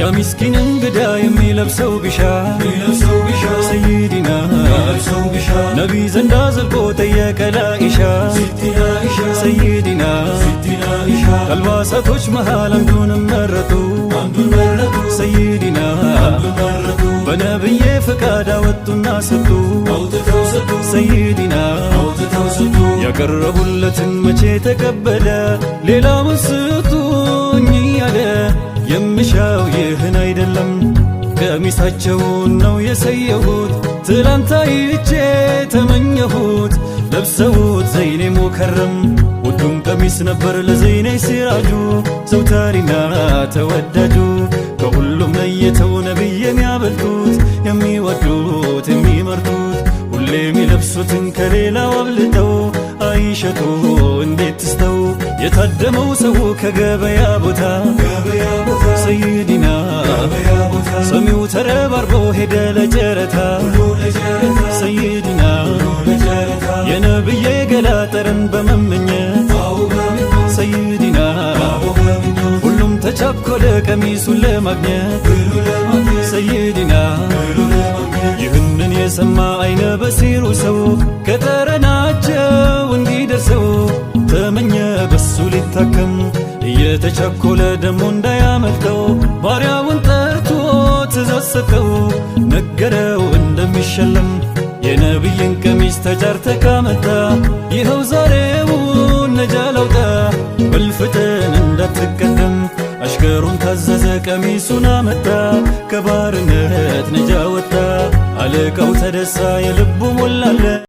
ያ ምስኪን እንግዳ የሚለብሰው ቢሻ ሰይዲና ነቢ ዘንዳ ዘልቆ ጠየቀ ለኢሻ ሰይዲና ከአልባሳቶች መሃል አንዱን መረጡ ሰይዲና በነብዬ ፈቃድ አወጡና ሰጡ ሰይዲና ያቀረቡለትን መቼ ተቀበለ ሌላ መስጡኝ ያለ የምሻው ይህን አይደለም ቀሚሳቸውን ነው የሰየሁት ትላንት አይቼ ተመኘሁት ለብሰውት ዘይኔ ሙከረም ውዱም ቀሚስ ነበር ለዘይኔ ሲራጁ ዘውታሪና ተወዳጁ ከሁሉም ለየተው ነብይ የሚያበልጡት የሚወዱት የሚመርጡት ሁሌ የሚለብሱትን ከሌላው አብልጠው አይሸጡ እንዴት ትስተው የታደመው ሰው ከገበያ ቦታ ሰይዲና ሰሚው ተረባርቦ ሄደ ለጨረታ ሰይዲና የነብዬ ገላ ጠረን በመመኘት ሰይዲና ሁሉም ተቻኮለ ቀሚሱን ለማግኘት ሰይዲና ይህንን የሰማ አይነ በሲሩ ሰው ከጠረናቸው እንዲደርሰው ተመኘ በሱ ሊታከም እየተቻኮለ ደሞ እንዳያመልጠው ባሪያውን ጠርቶ ትእዛዝ ሰጠው ነገረው እንደሚሸለም የነብይን ቀሚስ ተጃርተ ካመጣ ይኸው ዛሬውን ነጃ ላውጣ በልፍጥን እንዳትቀደም አሽከሩን ታዘዘ ቀሚሱን አመጣ ከባርነት ነጃ ወጣ አለቃው ተደሳ የልቡ ሞላለ